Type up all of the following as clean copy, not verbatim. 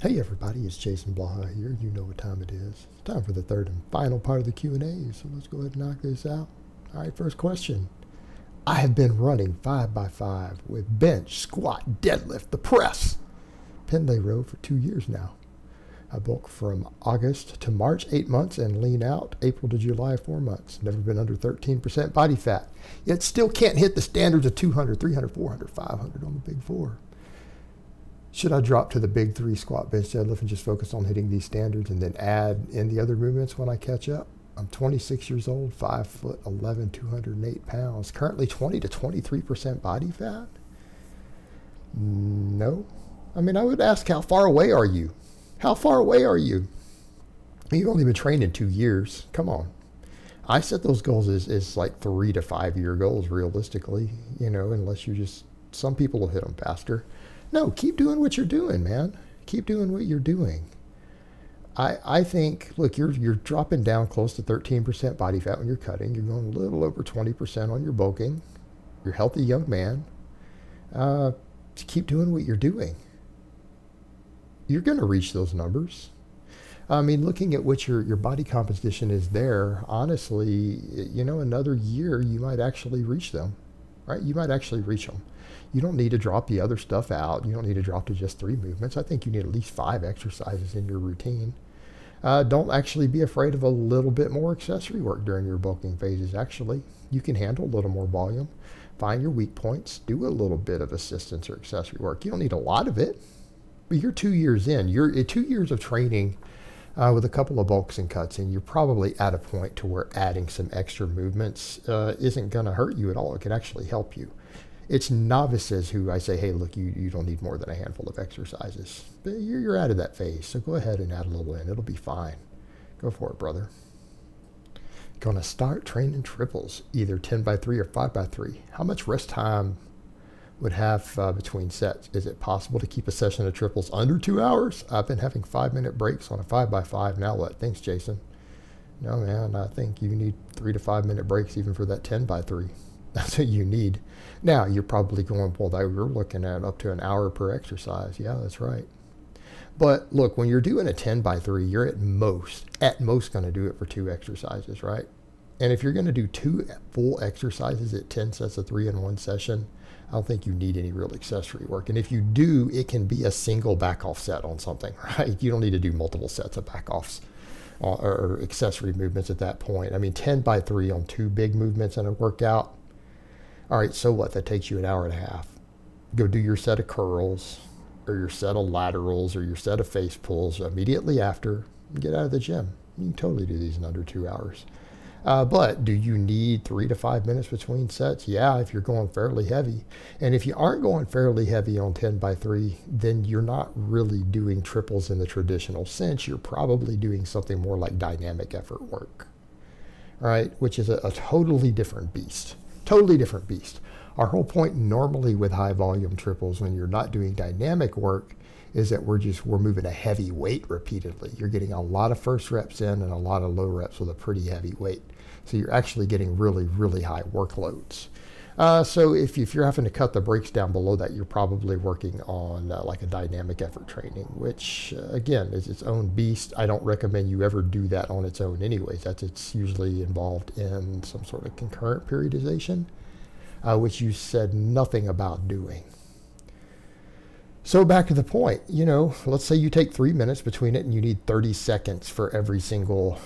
Hey everybody, it's Jason Blaha here. You know what time it is. It's time for the third and final part of the Q&A, so let's go ahead and knock this out. All right, first question. I have been running 5x5 with bench, squat, deadlift, the press, pendlay row for 2 years now. I bulk from August to March, 8 months, and lean out April to July, 4 months. Never been under 13% body fat, yet still can't hit the standards of 200, 300, 400, 500 on the big four. Should I drop to the big three, squat, bench, deadlift, and just focus on hitting these standards and then add in the other movements when I catch up? I'm 26 years old, 5'11", 208 pounds, currently 20 to 23% body fat? No. I mean, I would ask, how far away are you? How far away are you? You've only been training 2 years. Come on. I set those goals as like 3 to 5 year goals realistically, unless you just, some people will hit them faster. No, keep doing what you're doing, man. Keep doing what you're doing. I think, look, you're dropping down close to 13% body fat when you're cutting. You're going a little over 20% on your bulking. You're a healthy young man. Just keep doing what you're doing. You're going to reach those numbers. I mean, looking at what your body composition is there, honestly, another year you might actually reach them, right? You might actually reach them. You don't need to drop the other stuff out. You don't need to drop to just 3 movements. I think you need at least 5 exercises in your routine. Don't actually be afraid of a little bit more accessory work during your bulking phases. Actually, you can handle a little more volume. Find your weak points. Do a little bit of assistance or accessory work. You don't need a lot of it, but you're 2 years in. You're 2 years of training with a couple of bulks and cuts, and you're probably at a point to where adding some extra movements isn't going to hurt you at all. It can actually help you. It's novices who I say, hey, look, you don't need more than a handful of exercises. But you're out of that phase, so go ahead and add a little in. It'll be fine. Go for it, brother. Gonna start training triples, either 10x3 or 5x3. How much rest time would have between sets? Is it possible to keep a session of triples under 2 hours? I've been having 5-minute breaks on a 5x5. Now what? Thanks, Jason. No, man, I think you need 3 to 5 minute breaks even for that 10x3. That's what you need. Now, you're probably going, well, we're looking at up to an hour per exercise. Yeah, that's right. But look, when you're doing a 10x3, you're at most going to do it for 2 exercises, right? And if you're going to do 2 full exercises at 10 sets of 3 in one session, I don't think you need any real accessory work. And if you do, it can be a single back-off set on something, right? You don't need to do multiple sets of back-offs or accessory movements at that point. I mean, 10x3 on 2 big movements in a workout. All right, so what? That takes you an hour and a half. Go do your set of curls or your set of laterals or your set of face pulls immediately after and get out of the gym. You can totally do these in under 2 hours. But do you need 3 to 5 minutes between sets? Yeah, if you're going fairly heavy. And if you aren't going fairly heavy on 10x3, then you're not really doing triples in the traditional sense. You're probably doing something more like dynamic effort work, right? Which is a totally different beast. Totally different beast. Our whole point normally with high volume triples when you're not doing dynamic work is that we're moving a heavy weight repeatedly. You're getting a lot of first reps in and a lot of low reps with a pretty heavy weight. So you're actually getting really, really high workloads. So if you're having to cut the breaks down below that, you're probably working on like a dynamic effort training, which again is its own beast. I don't recommend you ever do that on its own anyways. It's usually involved in some sort of concurrent periodization, which you said nothing about doing. So back to the point, let's say you take 3 minutes between it and you need 30 seconds for every single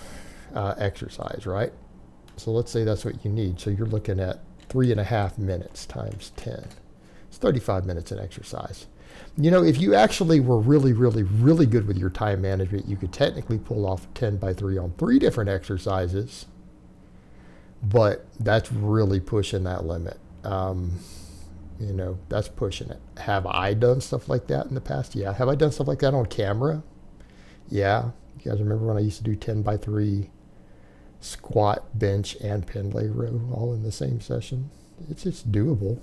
exercise, right? So let's say that's what you need. So you're looking at 3.5 minutes times 10. It's 35 minutes in exercise. If you actually were really, really, really good with your time management, you could technically pull off 10x3 on 3 different exercises, but that's really pushing that limit. That's pushing it. Have I done stuff like that in the past? Yeah. Have I done stuff like that on camera? Yeah. You guys remember when I used to do 10x3 squat, bench, and pendlay row all in the same session? It's doable.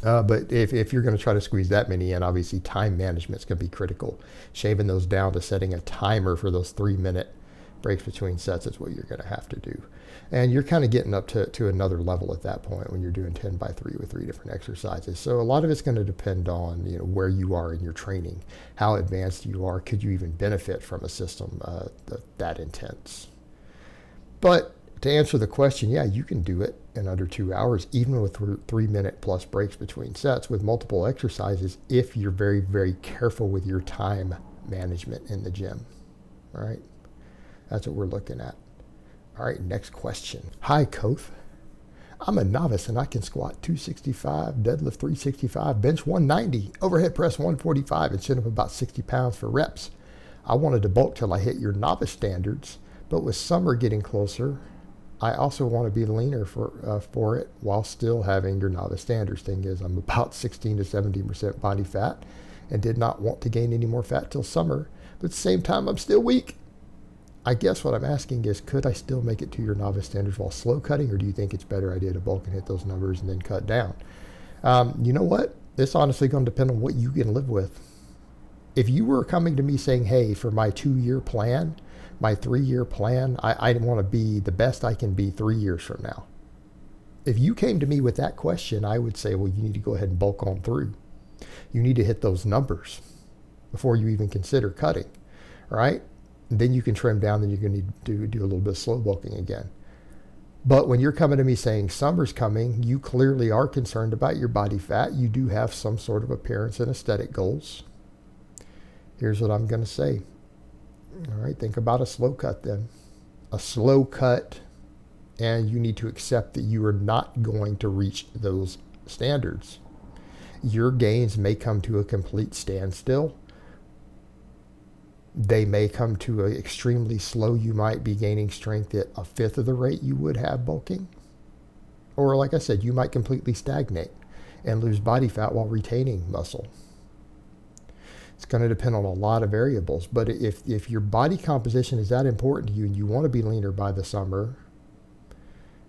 But if you're going to try to squeeze that many in, obviously time management is going to be critical. Shaving those down to setting a timer for those 3-minute breaks between sets is what you're going to have to do. And you're kind of getting up to another level at that point when you're doing 10 by 3 with 3 different exercises. So a lot of it's going to depend on, you know, where you are in your training, how advanced you are, could you even benefit from a system that intense. But to answer the question, yeah, you can do it in under 2 hours, even with 3-minute plus breaks between sets with multiple exercises, if you're very, very careful with your time management in the gym. All right, that's what we're looking at. All right, next question. Hi, Coath. I'm a novice and I can squat 265, deadlift 365, bench 190, overhead press 145, and sit up about 60 pounds for reps. I wanted to bulk till I hit your novice standards, but with summer getting closer, I also want to be leaner for it while still having your novice standards. Thing is, I'm about 16 to 17% body fat and did not want to gain any more fat till summer, but at the same time, I'm still weak. I guess what I'm asking is, could I still make it to your novice standards while slow cutting, or do you think it's a better idea to bulk and hit those numbers and then cut down? You know what? It's honestly going to depend on what you can live with. If you were coming to me saying, hey, for my 2-year plan, my 3-year plan, I want to be the best I can be 3 years from now. If you came to me with that question, I would say, well, you need to go ahead and bulk on through. You need to hit those numbers before you even consider cutting, right? And then you can trim down, then you're going to need to do a little bit of slow bulking again. But when you're coming to me saying summer's coming, you clearly are concerned about your body fat. You do have some sort of appearance and aesthetic goals. Here's what I'm going to say. All right, think about a slow cut then. A slow cut, and you need to accept that you are not going to reach those standards. Your gains may come to a complete standstill. They may come to an extremely slow. You might be gaining strength at 1/5 of the rate you would have bulking. Or like I said, you might completely stagnate and lose body fat while retaining muscle. It's going to depend on a lot of variables. But if your body composition is that important to you and you want to be leaner by the summer,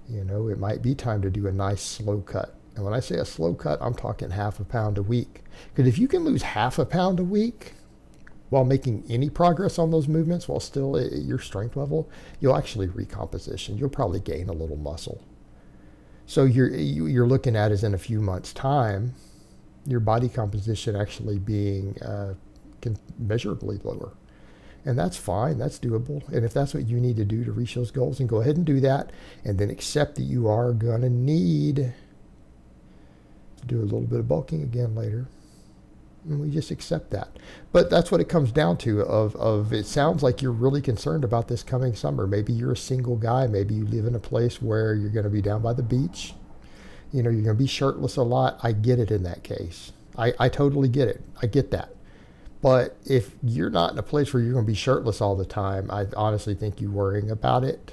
you know, it might be time to do a nice slow cut. And when I say a slow cut, I'm talking 1/2 pound a week. Because if you can lose 1/2 pound a week while making any progress on those movements while still at your strength level, you'll actually recomposition. You'll probably gain a little muscle. So you're looking at is in a few months' time, your body composition actually being measurably lower. And that's fine, that's doable. And if that's what you need to do to reach those goals, then go ahead and do that. And then accept that you are gonna need to do a little bit of bulking again later. And we just accept that. But that's what it comes down to of it sounds like you're really concerned about this coming summer. Maybe you're a single guy. Maybe you live in a place where you're going to be down by the beach. You know, you're going to be shirtless a lot. I get it in that case. I totally get it. I get that. But if you're not in a place where you're going to be shirtless all the time, I honestly think you worrying about it.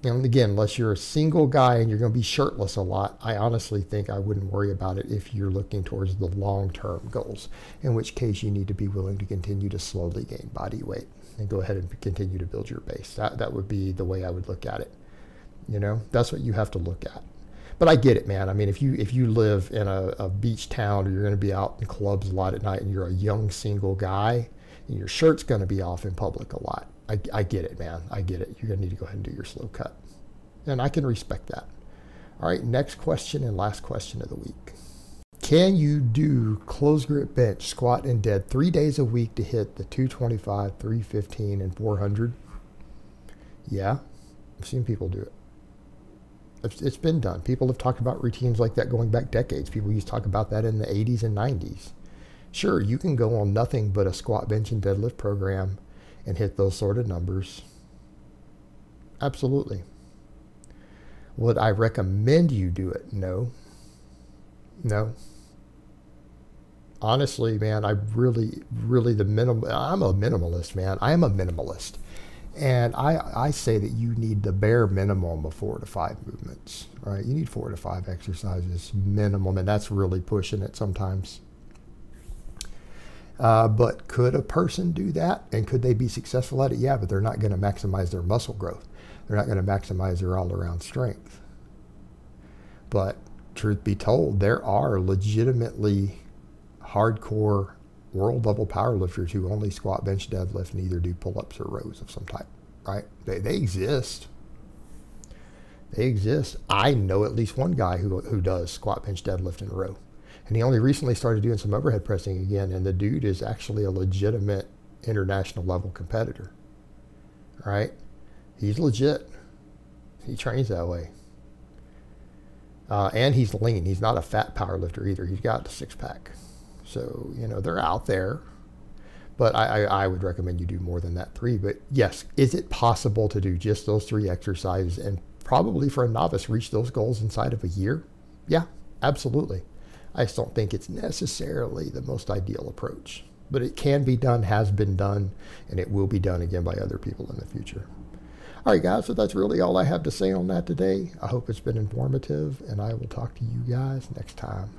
And again, unless you're a single guy and you're going to be shirtless a lot, I honestly think I wouldn't worry about it if you're looking towards the long-term goals, in which case you need to be willing to continue to slowly gain body weight and go ahead and continue to build your base. That would be the way I would look at it. You know, that's what you have to look at. But I get it, man. I mean, if you live in a beach town or you're going to be out in clubs a lot at night and you're a young single guy and your shirt's going to be off in public a lot, I get it, man. I get it. You're going to need to go ahead and do your slow cut. And I can respect that. All right, next question and last question of the week. Can you do closed grip bench, squat, and dead 3 days a week to hit the 225, 315, and 400? Yeah, I've seen people do it. It's been done. People have talked about routines like that going back decades. People used to talk about that in the 80s and 90s. Sure, you can go on nothing but a squat, bench, and deadlift program and hit those sort of numbers. Absolutely. Would I recommend you do it? No. No. Honestly, man, I'm a minimalist, man. I am a minimalist. And I say that you need the bare minimum of 4 to 5 movements, right? You need 4 to 5 exercises minimum, and that's really pushing it sometimes. But could a person do that? And could they be successful at it? Yeah, but they're not going to maximize their muscle growth. They're not going to maximize their all-around strength. But truth be told, there are legitimately hardcore world level powerlifters who only squat, bench, deadlift, and either do pull-ups or rows of some type, right? They exist. They exist. I know at least one guy who does squat, bench, deadlift in a row. And he only recently started doing some overhead pressing again, and the dude is actually a legitimate international level competitor, right? He's legit. He trains that way. And he's lean. He's not a fat power lifter either. He's got the six-pack. So, you know, they're out there. But I would recommend you do more than that 3. But yes, is it possible to do just those 3 exercises and probably for a novice reach those goals inside of a year? Yeah, absolutely. I just don't think it's necessarily the most ideal approach. But it can be done, has been done, and it will be done again by other people in the future. All right, guys, so that's really all I have to say on that today. I hope it's been informative, and I will talk to you guys next time.